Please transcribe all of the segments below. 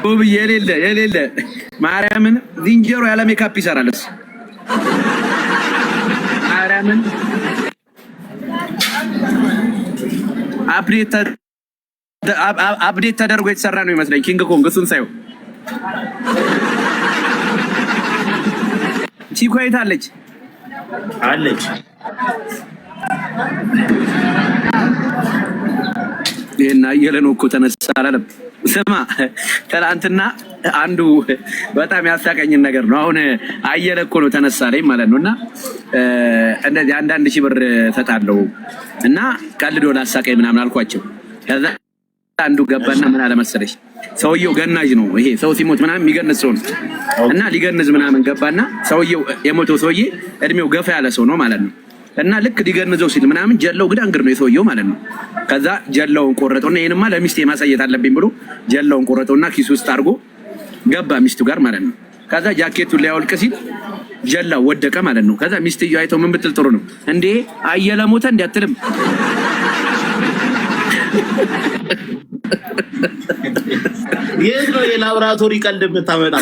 ውብ የሌለ ማርያምን ዝንጀሮ ያለ ሜካፕ ይሰራልስ ማርያምን አፕዴት ተደርጎ የተሰራ ነው ይመስለኝ ኪንግ ኮንግ እሱን ሳይው ቺኮ አይታለች አለች እና የለነው እኮ ተነሳ አላለም ስማ ትናንትና አንዱ በጣም ያሳቀኝን ነገር ነው አሁን አየለ እኮ ነው ተነሳ ላይ ማለት ነውና እንደዚህ አንዳንድ ሺህ ብር ተጣለው እና ቀልዶ ላሳቀኝ ምናምን አልኳቸው ከዛ አንዱ ገባና ምን አለ መሰለሽ ሰውየው ገናጅ ነው ይሄ ሰው ሲሞት ምናምን የሚገነዝ ሰው ነው እና ሊገነዝ ምናምን ገባና ሰውየው የሞተው ሰውዬ እድሜው ገፋ ያለ ሰው ነው ማለት ነው እና ልክ ሊገነዘው ሲል ምናምን ጀለው ግዳንግር ነው የሰውየው ማለት ነው ከዛ ጀለውን ቆረጠውና ይሄንማ ለሚስቴ ማሳየት አለብኝ ብሎ ጀለውን ቆረጠውና ኪስ ውስጥ አድርጎ ገባ ሚስቱ ጋር ማለት ነው ከዛ ጃኬቱን ሊያወልቅ ሲል ጀላው ወደቀ ማለት ነው ከዛ ሚስትየው አይተው ምን ብትል ጥሩ ነው እንዴ አየለ ሞተ እንዴ አትልም የዝሮ የላብራቶሪ ቀልድ የምታመጣ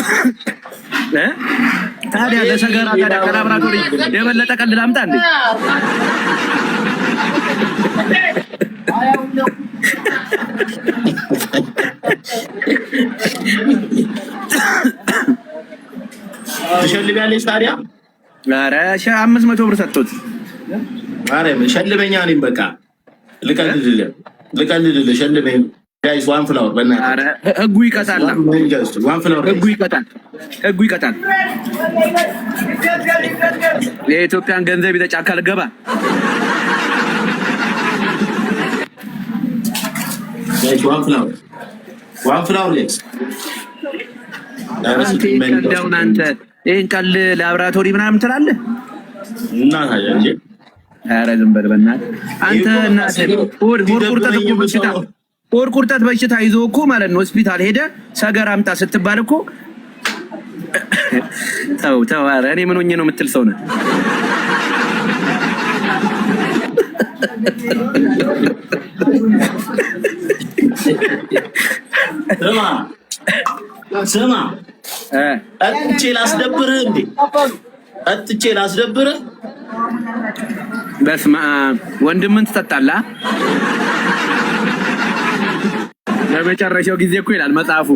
ታዲያ ለሰገራ ታዲያ ከላብራቶሪ የበለጠ ቀልድ ላምጣ እንዴ ትሸልቢያለሽ ታዲያ ኧረ 500 ብር ሰጥቶት ኧረ ሸልበኛ ነኝ በቃ ልቀልድልህ ሸልበኝ ጋይስ ዋን ፍላወር በእናትህ ኧረ ህጉ ይቀጣል ዋን ፍላወር ህጉ ይቀጣል የኢትዮጵያን ገንዘብ ይተጫካል ገባ ጋይስ ዋን ፍላወር ሌክስ አንተ ይሄን ቀል ላብራቶሪ ምናምን ትላለህ እና ታዲያ እንጂ ኧረ ዝም በል በእናትህ አንተ እናትህ ሆድ ቁርጠት በሽታ ይዞ እኮ ማለት ነው ሆስፒታል ሄደ ሰገራ አምጣ ስትባል እኮ ተው ኧረ እኔ ምን ሆኜ ነው የምትል ሰው ነህ ስማ አጥቼ ላስደብርህ እንዴ አጥቼ ላስደብርህ በስመ አብ ወንድምን ትጠጣለህ ለመጨረሻው ጊዜ እኮ ይላል መጽሐፉ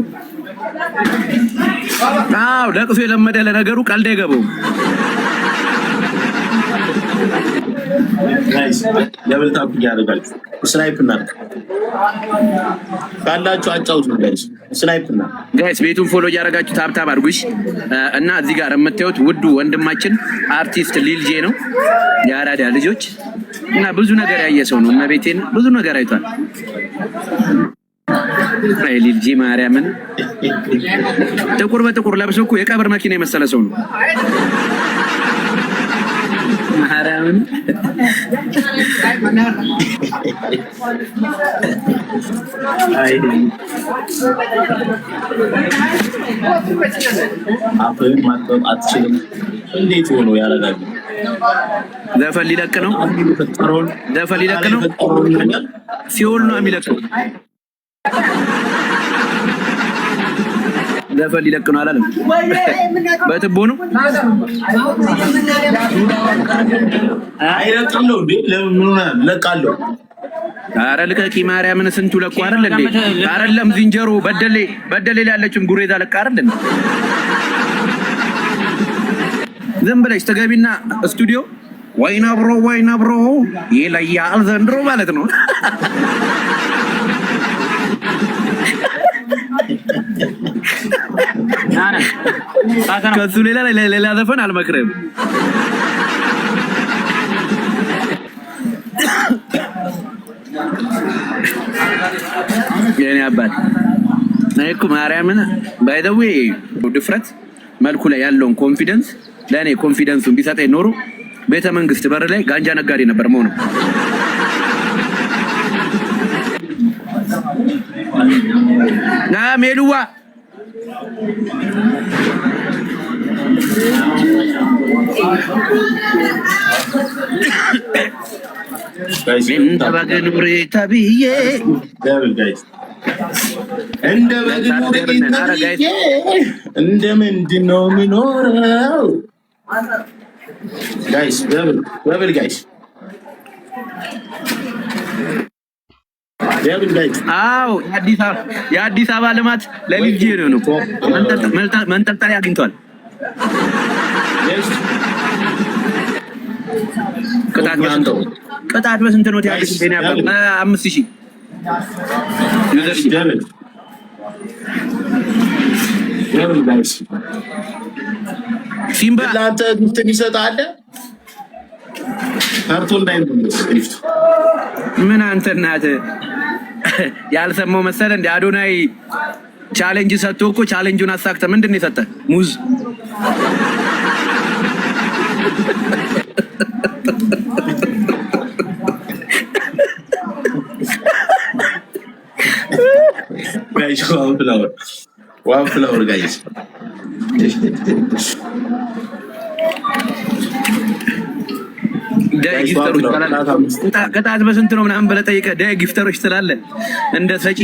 አው ለቅሶ የለመደ ለነገሩ ቀልድ አይገባውም ጋይስ ለብልታው ያደርጋችሁ ስናይፕና ካላችሁ አጫውቱ ጋይስ ስናይፕና ጋይስ ቤቱን ፎሎ እያደረጋችሁ ታብታብ አድርጉሽ እና እዚህ ጋር የምታዩት ውዱ ወንድማችን አርቲስት ሊልጄ ነው የአራዳ ልጆች እና ብዙ ነገር ያየ ሰው ነው እና ቤቴን ብዙ ነገር አይቷል አይ ሊልጄ ማርያምን ጥቁር በጥቁር ለብሶ እኮ የቀብር መኪና የመሰለ ሰው ነው ማርያምን አይ አፈን ማጥፋት አትችልም እንዴት ሆኖ ያረጋል ዘፈን ሊለቅ ነው ሲኦል ነው የሚለቀው ዘፈን ሊለቅ ነው አላለም በትቦ ነው አይለቅለው እንዴ ለምን ምን ሆነ ለቃለው ኧረ ልቀቂ ማርያምን ስንቱ ለቁ አይደል እንዴ አይደለም ዝንጀሮ በደሌ ላይ ያለችም ጉሬዛ ለቃ አይደል እንዴ ዝም ብለሽ ተገቢና ስቱዲዮ ወይና ብሮ ይለያል ዘንድሮ ማለት ነው ከሱ ሌላ ዘፈን አልመክርም የኔ አባት እኮ ማርያምን ባይ ዘ ዌይ ድፍረት መልኩ ላይ ያለውን ኮንፊደንስ ለኔ ኮንፊደንሱን ቢሰጠኝ ኖሮ ቤተ መንግስት በር ላይ ጋንጃ ነጋዴ ነበር መሆኑ ሜሉዋ guys, من تبغى نوري تبيه እንደ በግኖር ይተርዬ እንደ ምንድነው ምኖረው ጋይስ በብል ጋይስ አዎ የአዲስ አበባ ልማት ለልጅ ነው መንጠልጠያ አግኝቷል። ቅጣት በስንት ነው ያለሽ? 5000 ሲምባ ለአንተ ግፍትን ይሰጣል። ካርቶን እንዳይመለስ ግፍት ምን አንተ እናትህ ያልሰማው መሰለህ? እንደ አዶናይ ቻሌንጅ ሰጥቶ እኮ ቻሌንጁን አሳክተ ምንድን ነው የሰጠህ? ሙዝ ጋይስ ዋን ፍላወር ጋይስ ቅጣት በስንት ነው ምናምን ብለህ ጠይቀህ ዳይ ጊፍተሮች ትላለህ እንደ ሰጪ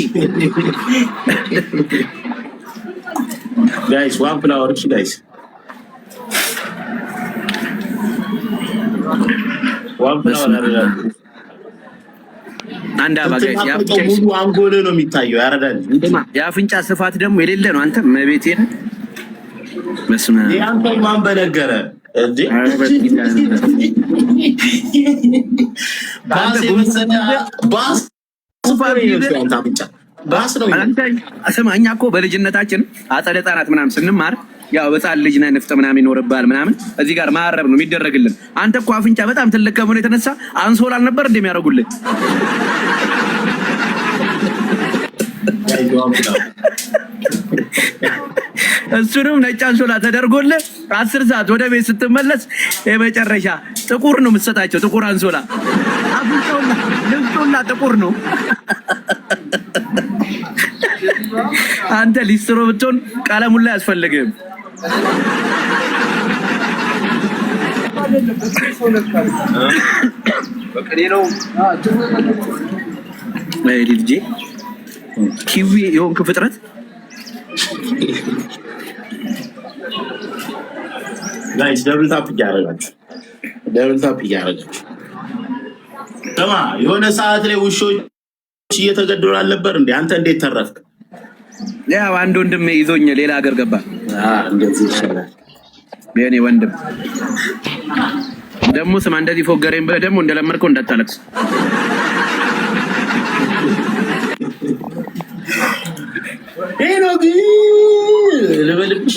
ጋይስ ዋን ፍላወር ጋይስ ዋን ፍላወር አንድ አባጋይ ሙሉ አንጎል ነው የሚታየው ያረዳል። የአፍንጫ ስፋት ደግሞ የሌለ ነው። አንተ መቤቴ ነህ መስማ ያንተ ማን በነገረ እንዴ ባስ ነው አንተ አሰማ። እኛ እኮ በልጅነታችን አጸደ ህጻናት ምናምን ስንማር ያው በጻል ልጅ ነህ ንፍጥ ምናምን ይኖርባል ምናምን እዚህ ጋር ማረብ ነው የሚደረግልን። አንተ እኮ አፍንጫ በጣም ትልቅ ከመሆኑ የተነሳ አንሶላ አልነበር እንደሚያደርጉልህ እሱንም ነጭ አንሶላ ተደርጎልህ 10 ሰዓት ወደ ቤት ስትመለስ የመጨረሻ ጥቁር ነው የምትሰጣቸው። ጥቁር አንሶላ አፍንጫውና ልብሱና ጥቁር ነው። አንተ ሊስትሮ ብትሆን ቀለሙን ላይ አያስፈልግም። ልጄ ኪዊ የሆንክ ፍጥረት ጋይስ ደብል ታፕ እያደረጋችሁ ተማ የሆነ ሰዓት ላይ ውሾች እየተገደሉ አልነበር እንዴ? አንተ እንዴት ተረፍክ? ያው አንድ ወንድም ይዞኝ ሌላ ሀገር ገባ። እንደዚህ ይሻላል የኔ ወንድም። ደግሞ ስማ እንደዚህ ፎገረኝ ብለህ ደግሞ እንደለመድከው እንዳታለቅስ። ሄኖክ ልበልብሽ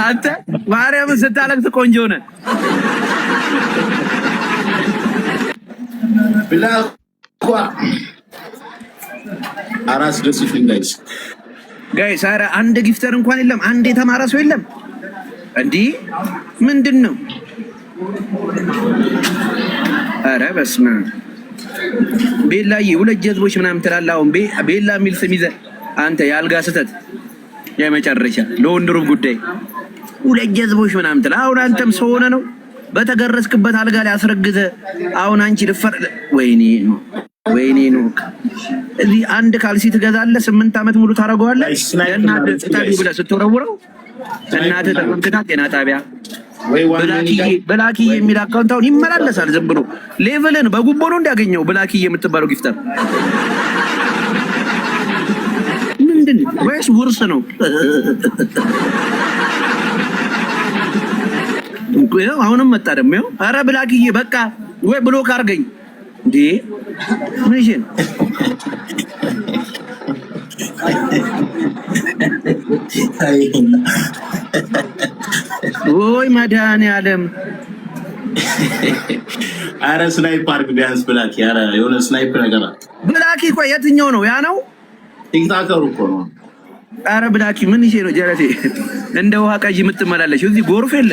አንተ ማርያምን ስታለቅስ ቆንጆ ነህ ብላ አራስ ደስ ይላል ጋይስ። ኧረ አንድ ጊፍተር እንኳን የለም። አንድ የተማረ ሰው የለም። እንዲህ ምንድን ነው? ኧረ በስመ አብ ቤላዬ 2 ጀዝቦች ምናምን ትላለህ። አሁን ቤላ የሚል ስም ይዘህ አንተ የአልጋ ስህተት የመጨረሻ ለወንድሩም ጉዳይ 2 ጀዝቦች ምናምን ትላለህ። አሁን አንተም ሰው ሆነህ ነው በተገረዝክበት አልጋ ላይ አስረግዘህ አሁን አንቺ ልፈር። ወይኔ ነው እዚህ አንድ ካልሲ ትገዛለህ 8 ዓመት ሙሉ ታረገዋለህ። ለእናትህ ስታዲ ብለህ ስትወረውረው እናትህ ተመልክታ ጤና ጣቢያ ብላኪዬ የሚል አካውንት አሁን ይመላለሳል። ዝም ብሎ ሌቭልን በጉቦ ነው እንዲያገኘው ብላኪዬ የምትባለው ጊፍተር ምንድን ወይስ ውርስ ነው? አሁንም መጣ ደግሞ ይኸው። ኧረ ብላኪዬ በቃ ወይ ብሎክ አድርገኝ እንዴ! ምን ይሄ ነው? ወይ መድኃኒዓለም! ኧረ ስናይፕ አድርግ ቢያንስ ብላኪ። ኧረ የሆነ ስናይፕ ነገር አለ ብላኪ። ቆይ የትኛው ነው? ያ ነው ቲክታከሩ እኮ ነው። ኧረ ብላኪ ምን ይሄ ነው? ጀረቴ እንደ ውሃ ቀይ የምትመላለሽ እዚህ ጎርፍ የለ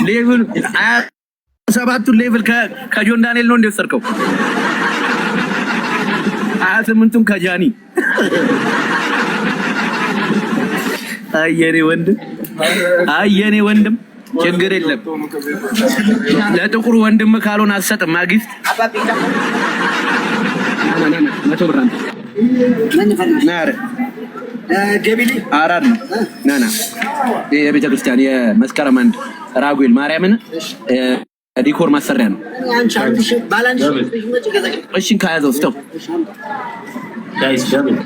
ሌቭል 27ቱን ሌቭል ከጆን ዳንኤል ነው እንደወሰድከው 28ቱን ከጃኒ። አየኔ ወንድም ችግር የለም። ለጥቁሩ ወንድም ካልሆነ አትሰጥም ማጊፍት መቶ ብር አንተ ናረ ጀቢሊ አራር ናና የቤተ ክርስቲያን የመስከረም አንድ ራጉኤል ማርያምን ዲኮር ማሰሪያ ነው። እሺ ካያዘው ስጠው ጋይስ ደብል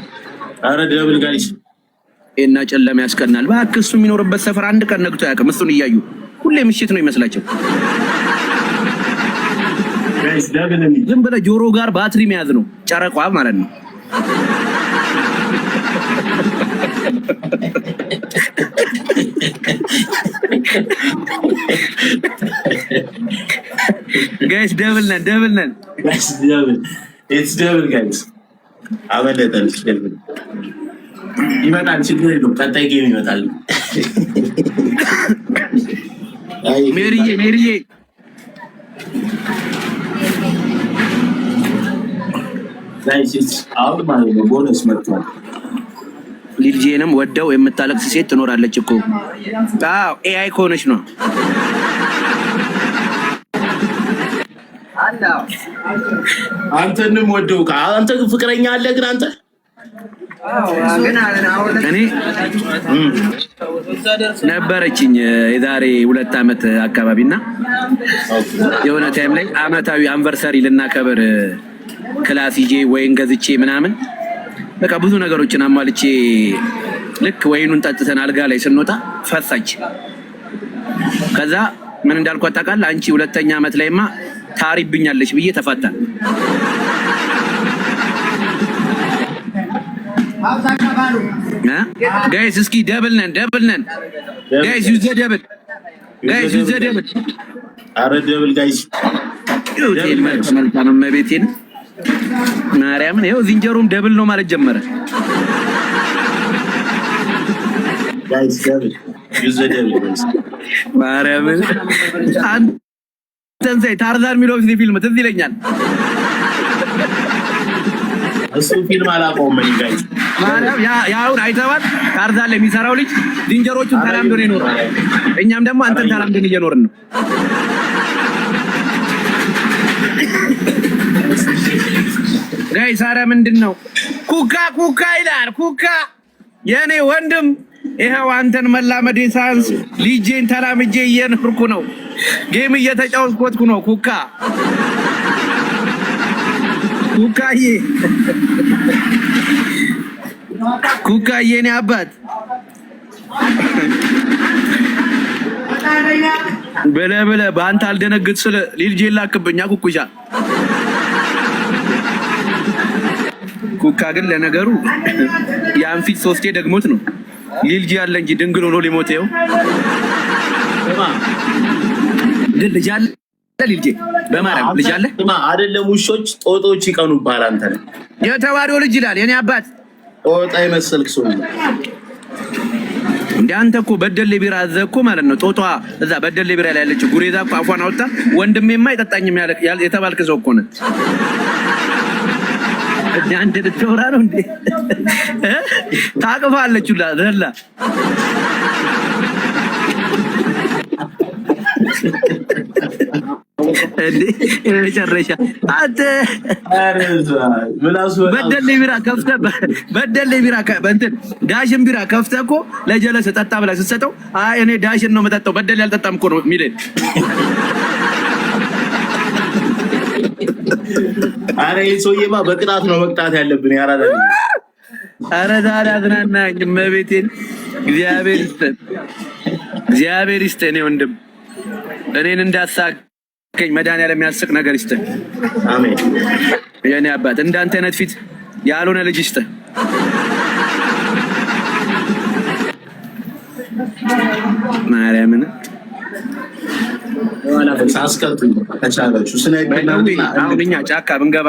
አረ ደብል ጋይስ እና ጨለማ ያስቀናል። እባክህ እሱ የሚኖርበት ሰፈር አንድ ቀን ነግቶ አያውቅም። እሱን እያዩ ሁሌ ምሽት ነው ይመስላቸው። ጋይስ ደብል ዝም ብለህ ጆሮ ጋር ባትሪ መያዝ ነው ጨረቋ ማለት ነው። ጋይስ ደብል ነን ጋይስ ደብል ኢትስ ደብል ጋይስ አበለጠን ደብል ይመጣል። ችግር የለውም። ቀጣይ ጌም ይመጣል። ሜሪዬ ጋይስ አሁን ማለት ነው ቦነስ መጥቷል። ልጄንም ወደው የምታለቅስ ሴት ትኖራለች እኮ። አዎ ኤአይ ከሆነች ነው። አንተንም ወደው አንተ ፍቅረኛ አለ ግን አንተ እኔ ነበረችኝ የዛሬ 2 ዓመት አካባቢና የሆነ ታይም ላይ አመታዊ አንቨርሰሪ ልናከብር ክላስ ይዤ ወይን ገዝቼ ምናምን በቃ ብዙ ነገሮችን አሟልቼ ልክ ወይኑን ጠጥተን አልጋ ላይ ስንወጣ ፈሳች። ከዛ ምን እንዳልኳት ታውቃለህ? አንቺ 2ኛ ዓመት ላይማ ታሪብኛለሽ ብዬ ተፋታን። ጋይስ እስኪ ደብል ነን ጋይስ ዩዘ ደብል አረ ደብል ጋይስ ደብል መልካም መቤቴን ማርያምን ይኸው ዝንጀሮም ደብል ነው ማለት ጀመረ። ጋይስ ደብል ዩዘ ደብል ማርያምን አንተን ሳይ ታርዛን የሚለው ፊልም ትዝ ይለኛል። እሱ ፊልም አላውቀውም ጋይስ ማርያም ያውን አይተዋል። ታርዛን ላይ የሚሰራው ልጅ ዝንጀሮቹን ተላምዶ ነው የኖረው። እኛም ደግሞ አንተን ተላምደን እየኖርን ነው። ጋይስ ኧረ ምንድን ነው ኩካ ይላል። ኩካ የኔ ወንድም ይኸው አንተን መላመዴ ሳንስ ልጄን ተላምጄ እየኖርኩ ነው። ጌም እየተጫወትኩ ነው። ኩካዬ የኔ አባት ብለህ በአንተ አልደነግጥ ስለ ልጄ ላክብኛ ኩኩሻ ኩካ ግን ለነገሩ ያን ፊት 3 ደግሞት ነው ልጅ ያለ እንጂ ድንግል ሆኖ ሊሞተው ግን ልጅ አለ ልጅ በማርያም ልጅ አለ አይደለም። ውሾች ጦጦች ይቀኑባል። አንተ የተዋሪው ልጅ ይላል የኔ አባት ጦጣ ይመስልክ ሰው እንደ አንተ እኮ በደሌ ቢራ አዘኮ ማለት ነው። ጦጣ እዛ በደሌ ቢራ ላይ ያለች ጉሬዛ እኮ አፏን አውጣ ወንድሜማ አይጠጣኝም ያለ የተባልክ ሰው እኮ ነህ። አንተ ልትወራ ነው እንዴ? ታቅፋለች ሁላ ዘላ እንዴ የመጨረሻ አንተ በደሌ ቢራ በእንትን ዳሽን ቢራ ከፍተህ እኮ ለጀለስ ጠጣ ብላ ስትሰጠው አይ እኔ ዳሽን ነው የምጠጣው በደሌ አልጠጣም እኮ ነው የሚለኝ። አረ ሰውዬማ በቅጣት ነው መቅጣት ያለብን። ያራዳ አረ ዛሬ አዝናናኝ መቤቴን እግዚአብሔር ይስጥህ እኔ ወንድም እኔን እንዳሳከኝ መድኃኒዓለም የሚያስቅ ነገር ይስጥህ። አሜን የኔ አባት እንዳንተ አይነት ፊት ያልሆነ ልጅ ይስጥህ። ማርያምን አሁን እኛ ጫካ ብንገባ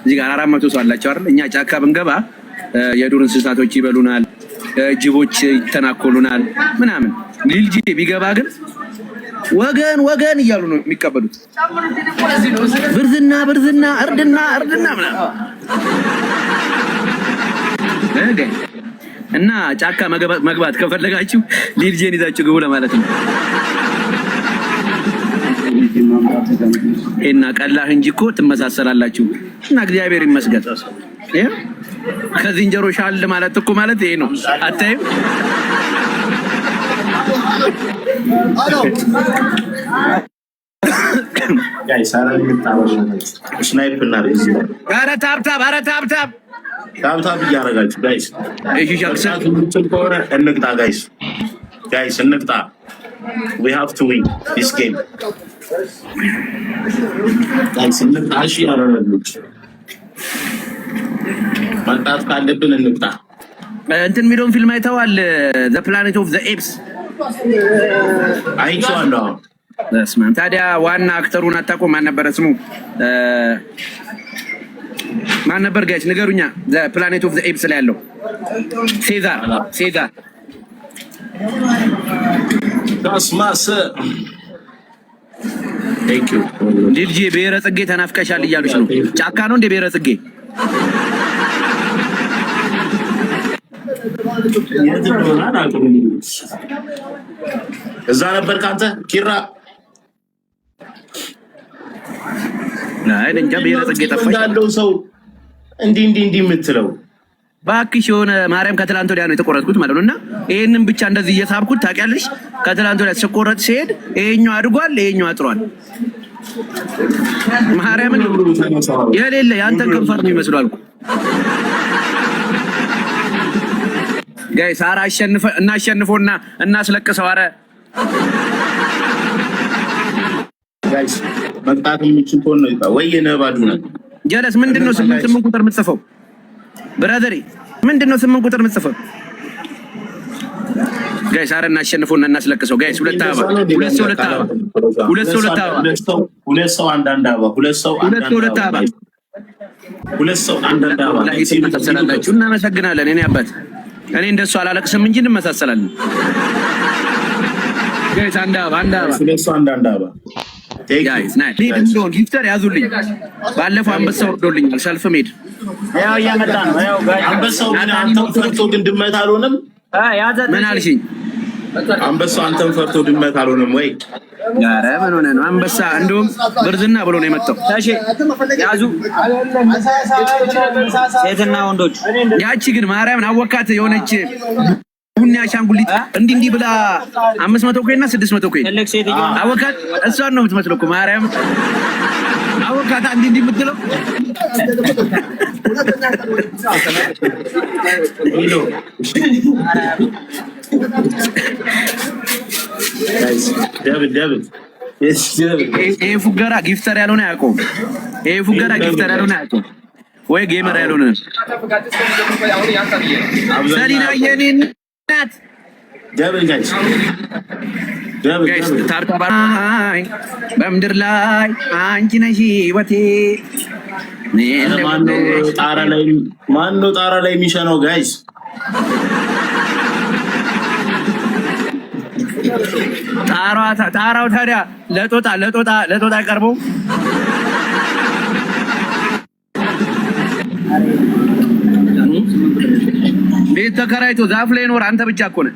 እዚህ ጋር 400 ሰው አላቸው አይደል? እኛ ጫካ ብንገባ የዱር እንስሳቶች ይበሉናል፣ ጅቦች ይተናኮሉናል ምናምን። ልጅ ቢገባ ግን ወገን እያሉ ነው የሚቀበሉት። ብርዝና እርድና ምናምን እና ጫካ መግባት ከፈለጋችሁ ሊልጄን ይዛችሁ ግቡ ለማለት ነው። እና ቀላህ እንጂ እኮ ትመሳሰላላችሁ። እና እግዚአብሔር ይመስገን ከዝንጀሮ ሻል ማለት እኮ ማለት ይሄ ነው። አታይም? ጋይስ አራን ምጣባሽ ስናይፕ እና ሬዝ ኧረ ታብታብ ታብታብ እያደረጋችሁ ጋይስ እሺ ሻክሰት ኮረ እንቅጣ ጋይስ እንቅጣ we have to win this game ጋይስ እንቅጣ እሺ ያደረጋችሁ ማጣት ካለብን እንቅጣ እንትን የሚለውን ፊልም አይተዋል? the planet of the apes አይቼዋለሁ። በስመ ታዲያ ዋና አክተሩን አታውቁም? ማን ነበር ስሙ? ማን ነበር ጋይስ ንገሩኛ። the planet of the apes ላይ ያለው ሴዛር ዳስማስ ቴንክ ዩ ልጅ ብሔረ ጽጌ ተናፍቀሻል እያሉሽ ነው። ጫካ ነው እንደ ብሔረ ጽጌ እዛ ነበር ካንተ ኪራ ናይ እንጃ ብሔረ ጽጌ ጠፋሽ ያለው ሰው እንዲህ የምትለው ባክሽ የሆነ ማርያም ከትላንት ወዲያ ነው የተቆረጥኩት ማለት ነውና ይሄንን ብቻ እንደዚህ እየሳብኩት ታውቂያለሽ። ከትላንት ወዲያ ተቆረጥ ሲሄድ ይሄኛው አድጓል፣ ይሄኛው አጥሯል። ማርያምን የሌለ ያንተን ከንፈር ነው ይመስላል እኮ ጋይስ። ኧረ እናሸንፈውና እናስለቅሰው። ኧረ ጋይስ መጣት የሚችል ነው ይጣ ወይ ነባዱ ነው ጀለስ ምንድነው 8 ቁጥር የምትጽፈው? ብራዘሪ ምንድነው 8 ቁጥር የምትጽፈው? ጋይስ ኧረ እናሸንፈውና እናስለቅሰው ጋይስ። ሁለት ሰው አንዳንድ አበባ ትመሳሰላላችሁ። እናመሰግናለን። እኔ አባት እኔ እንደሱ አላለቅስም እንጂ እንመሳሰላለን ጋይስ። አንድ አበባ ጋይስ ናይ ሊድን ጊፍተር ያዙልኝ። ባለፈው አንበሳ ወርዶልኛል። ሰልፍ ሜድ ያው እያመጣ ነው። ያው ጋይስ አንበሳው ግን አንተን ፈርቶ ግን ድመት አልሆነም። ምን አልሽኝ? አንበሳው አንተን ፈርቶ ድመት አልሆነም ወይ? ኧረ ምን ሆነ ነው? አንበሳ እንደውም ብርዝና ብሎ ነው የመጣው። ታሺ ያዙ ሴትና ወንዶች። ያቺ ግን ማርያምን አወካት የሆነች ቡኒ አሻንጉሊት እንዲህ ብላ 500 ኮይና 600 ኮይን አወካት። እሷን ነው የምትመስለው እኮ ማርያም አወካት እንዲህ የምትለው ይሄ ፉገራ ጊፍተር ያልሆነ አያውቀውም። ወይ ጌመር ያልሆነ ሰሊና የኔ እናት ጋይስ ታርታባይ በምድር ላይ አንቺ ነሽ ህይወቴ። ማነው ጣራ ላይ የሚሸነው ጋይስ? ጣራው ታዲያ ለጦጣ ቀርበው ቤት ተከራይቶ ዛፍ ላይ ኖር። አንተ ብቻ እኮ ነህ።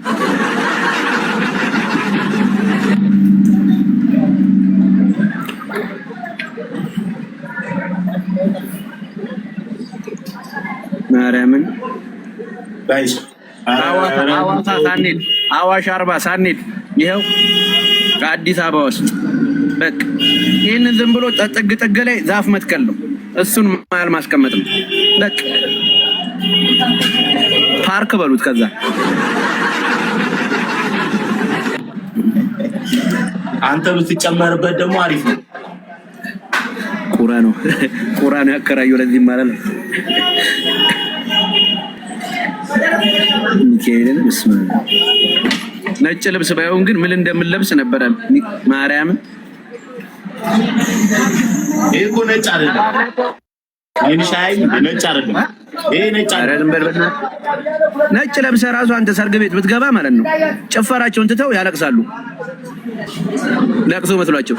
ማርያምን ጋይስ አዋሳ ሳንሄድ አዋሽ አርባ ሳንሄድ ይኸው ከአዲስ አበባ ውስጥ በቃ ይህንን ዝም ብሎ ጥግ ላይ ዛፍ መትከል ነው። እሱን መሀል ማስቀመጥ ነው። በቃ ፓርክ በሉት። ከዛ አንተ ብትጨመርበት ደግሞ አሪፍ ነው። ቁራ ነው ያከራየው ለዚህ ማለት ነው። ሚካኤልን እስማ ነጭ ልብስ ባይሆን ግን ምን እንደምንለብስ ነበረ። ማርያምን ይሄ እኮ ነጭ አይደለም። አይንሻይ ነጭ አይደለም። ይሄ ነጭ አይደለም። ነጭ ለብሰህ ራሱ አንተ ሰርግ ቤት ብትገባ ማለት ነው ጭፈራቸውን ትተው ያለቅሳሉ። ለቅሶ መስሏቸው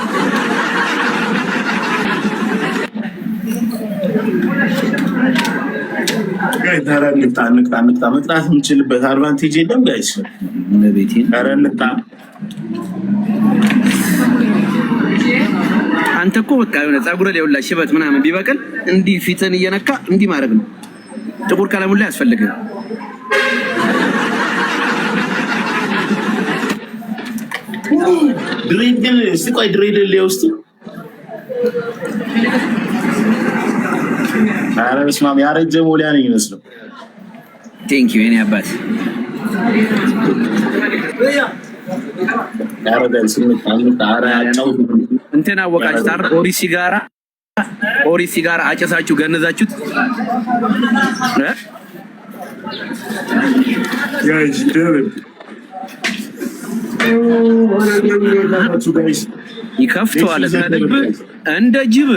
ንቅጣ መቅጣት የምንችልበት አድቫንቴጅ የለም ጋይስ። ኧረ ንቅጣ። አንተ እኮ በቃ የሆነ ፀጉር ላይ ሁላ ሽበት ምናምን ቢበቅል እንዲህ ፊትን እየነካ እንዲህ ማድረግ ነው። ጥቁር ቀለሙን ላይ ያስፈልግህ። ድሬድ ግን እስቲ ቆይ ድሬድ ለውስጥ ኧረ በስመ አብ ያረጀ ሞሊያ ነው የሚመስለው። ቴንክ ዩ የኔ አባት። እንትን አወቃችሁት አይደል? ኦሪ ሲጋራ አጨሳችሁ ገነዛችሁት። ይከፍተዋል እንደ ጅብ።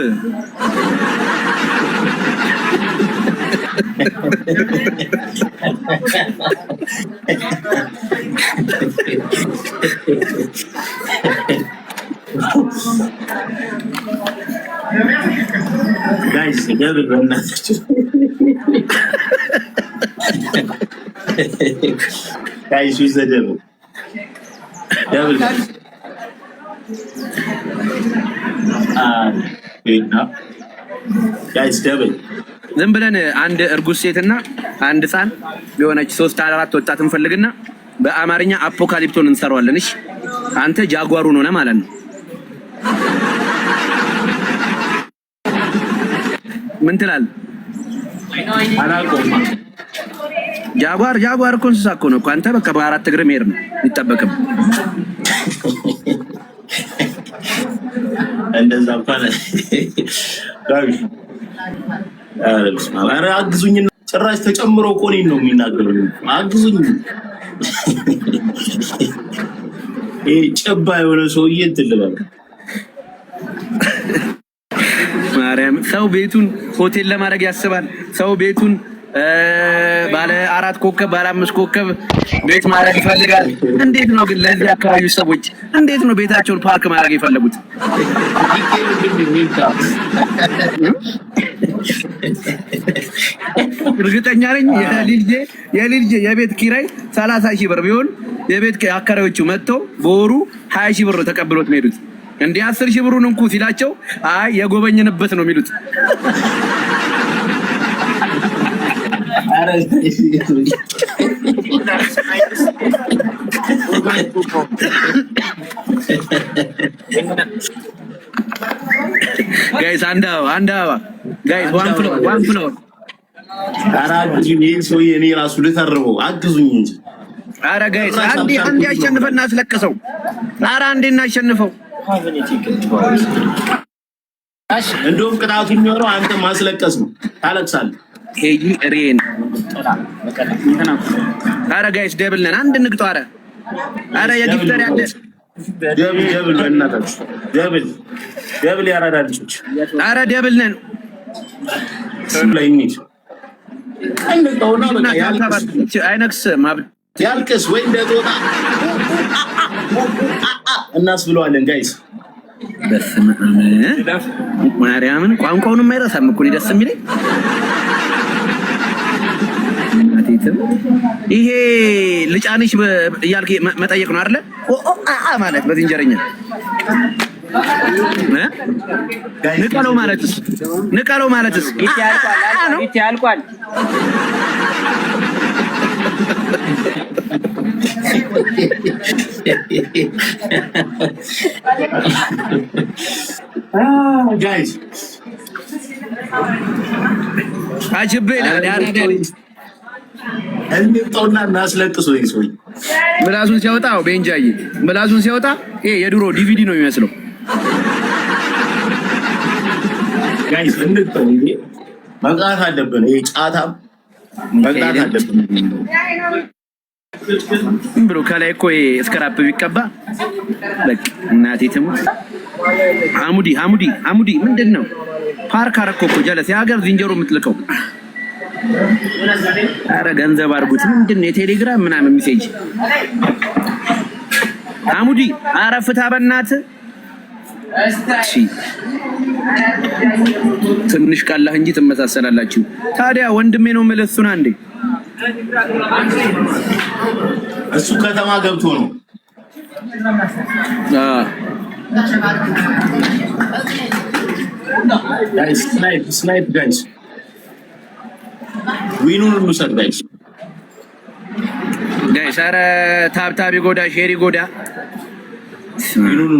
ጋይስ ደብል በእናታችሁ ጋይስ ይዘደሉ ደብል ጋይስ ደብል ዝም ብለን አንድ እርጉዝ ሴትና አንድ ህፃን የሆነች 3-4 ወጣት እንፈልግና በአማርኛ አፖካሊፕቶን እንሰራዋለን። እሺ አንተ ጃጓሩን ሆነ ማለት ነው። ምን ትላለህ? ጃጓር እኮ እንስሳ እኮ ነው። አንተ በቃ በአራት እግር መሄድ ነው ይጠበቅም። እንደዛ እንኳን ኧረ አግዙኝ። ጭራሽ ተጨምሮ እኮ እኔን ነው የሚናገረው። አግዙኝ። ይሄ ጨባ የሆነ ሰውዬ እንትን ልበል። ማርያም ሰው ቤቱን ሆቴል ለማድረግ ያስባል። ሰው ቤቱን ባለ 4 ኮከብ ባለ 5 ኮከብ ቤት ማድረግ ይፈልጋል። እንዴት ነው ግን ለዚህ አካባቢ ሰዎች እንዴት ነው ቤታቸውን ፓርክ ማድረግ የፈለጉት? እርግጠኛ ነኝ የልጄ የቤት ኪራይ 30,000 ብር ቢሆን የቤት አከራዮቹ መጥተው በወሩ 20,000 ብር ተቀብሎት ነው ሄዱት። እንዴ 10,000 ብሩን እንኩ ሲላቸው አይ የጎበኘንበት ነው የሚሉት። ጋይስ አንድ አበባ ጋይስ ዋን ፍሎር ኧረ አግዙኝ። ይሄን ሰውዬ እኔ ራሱ ልተርበው አግዙኝ እንጂ። ኧረ ጋይስ አንዴ አሸንፈና አስለቅሰው። ኧረ አንዴ እናሸንፈው። እንደውም ቅጣቱ የሚሆነው አንተ ማስለቀስ ነው። ታለቅሳለህ። ሄጂ ሬን ኧረ ጋይስ ደብል ነን። አንድ እንግጦ። ኧረ የጊፍተር ያለ ደብል በእናታችሁ ደብል ያራዳ ልጆች። ኧረ ደብል ነን። ለይኒት አይነክስም። ያልቅስ ወይ እንደጦጣ እናስብለዋለን ጋይስ። በስመ አብ ማርያምን ቋንቋውንም አይረሳም እኮ ደስ የሚለኝ ይሄ ልጫንሽ እያልክ መጠየቅ ነው አይደለ? ማለት በዝንጀረኛ ንቀለው ማለትስ ያልቋል። ጋይስ እንጠውና እናስለቅሰው። ይሶይ ምላሱን ሲያወጣው ቤንጃዬ ምላሱን ሲያወጣ ይሄ የድሮ ዲቪዲ ነው የሚመስለው። ጋይስ እንጠው እንዴ መቅጣት አለብን። ይሄ ጫታ መቅጣት አለብን ብሎ ከላይ እኮ ስክራፕ ቢቀባ በቃ እናቴ ትሙት። አሙዲ ምንድነው? ፓርክ አረኮ እኮ ጀለስ የሀገር ዝንጀሮ የምትልቀው። ኧረ ገንዘብ አድርጉት። ምንድነው የቴሌግራም ምናምን ሜሴጅ? አሙዲ ኧረ ፍታ በእናትህ ትንሽ ቀላህ እንጂ ትመሳሰላላችሁ። ታዲያ ወንድሜ ነው የምልህ እሱን አንዴ እሱ ከተማ ገብቶ ነው። ጋይስ ስናይፕ ጋይስ ዊኑን እንውሰድ ጋይስ። ኧረ ታብታቢ ጎዳ ሼሪ ጎዳ ዊኑን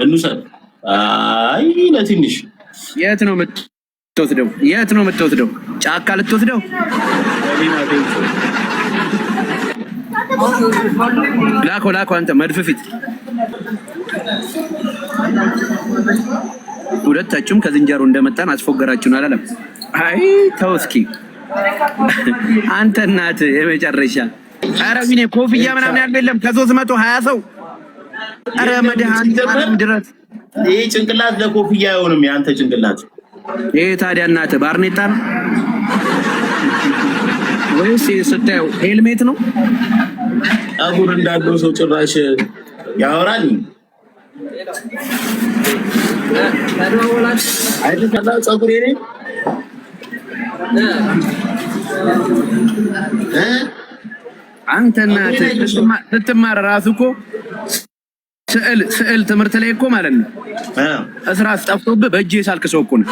እንውሰድ። አይ ለትንሽ የት ነው የምትወስደው? የት ነው የምትወስደው? ጫካ ልትወስደው? ላኮ አንተ መድፍ ፊት ሁለታችሁም ከዝንጀሮ እንደመጣን አስፎገራችሁን አላለም? አይ ተው እስኪ አንተ እናት የመጨረሻ። ኧረ ቢኔ ኮፍያ ምናምን ያለው የለም ከ320 ሰው። ኧረ መድኃኒዓለም ድረስ ይሄ ጭንቅላት ለኮፍያ አይሆንም። ያንተ ጭንቅላት ይሄ ታዲያ እናት ባርኔጣ ነው ወይስ ስታየው ሄልሜት ነው? አጉር እንዳለው ሰው ጭራሽ ያወራል። አይደል ጸጉሬ ነኝ አንተ እናት ስትማር ራሱ እኮ ስዕል ትምህርት ላይ እኮ ማለት ነው እስራ አስጠፍቶብህ በእጄ ሳልክ ሰው እኮ ነው።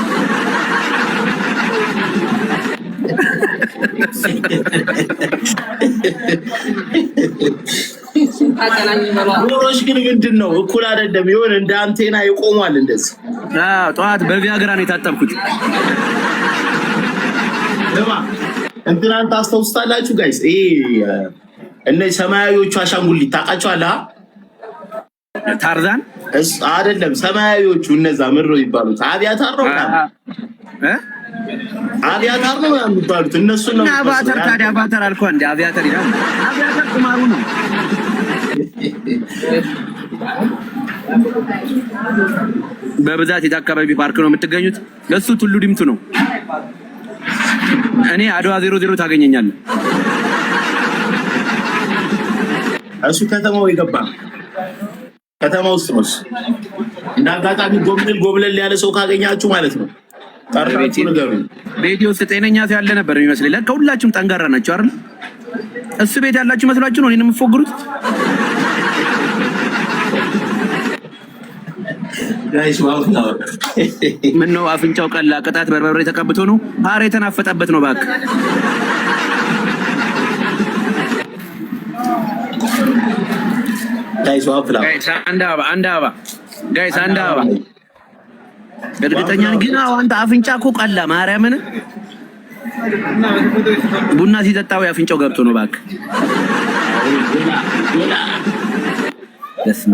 ኖሮሽ ግን ምንድን ነው እኩል አይደለም። ይሁን እንደ አንቴና ይቆማል እንደዚህ። ጠዋት በቪያግራ ነው የታጠብኩት። እንትናን ታስታውስታላችሁ ጋይስ? ይሄ እነዚህ ሰማያዊዎቹ አሻንጉሊት ታውቃቸዋለህ? ታርዛን አይደለም ሰማያዊዎቹ እነዛ ምሮ ይባሉት አብያታር ነው አብያታር ነው የሚባሉት እነሱ ነው። አብያታር ታዲያ አብያታር አልኩህ እንደ አብያታር ይላል። አብያታር ቁማሩ ነው። በብዛት የት አካባቢ ፓርክ ነው የምትገኙት? ለሱ ቱሉ ዲምቱ ነው። እኔ አድዋ 00 ታገኘኛለህ። እሱ ከተማው ይገባ ከተማ ውስጥ ነው። እንደ አጋጣሚ ጎብለል ያለ ሰው ካገኛችሁ ማለት ነው ታርጋችሁ ነገሩ። ቤት ውስጥ ጤነኛ ሰው ያለ ነበር የሚመስለኝ። ለካ ሁላችሁም ጠንጋራ ናችሁ አይደል? እሱ ቤት ያላችሁ መስላችሁ ነው እኔን የምትፎግሩት? ጋይስ ዋው ነው። ምን ነው አፍንጫው ቀላ ቅጣት በርበሬ ተቀብቶ ነው? ኧረ የተናፈጠበት ነው እባክህ። ጋይስ ዋው ፍላ አንድ አበባ ጋይስ አንድ አበባ። እርግጠኛ ግን አንተ አፍንጫ እኮ ቀላ ማርያምን። ቡና ሲጠጣው አፍንጫው ገብቶ ነው እባክህ። ደስማ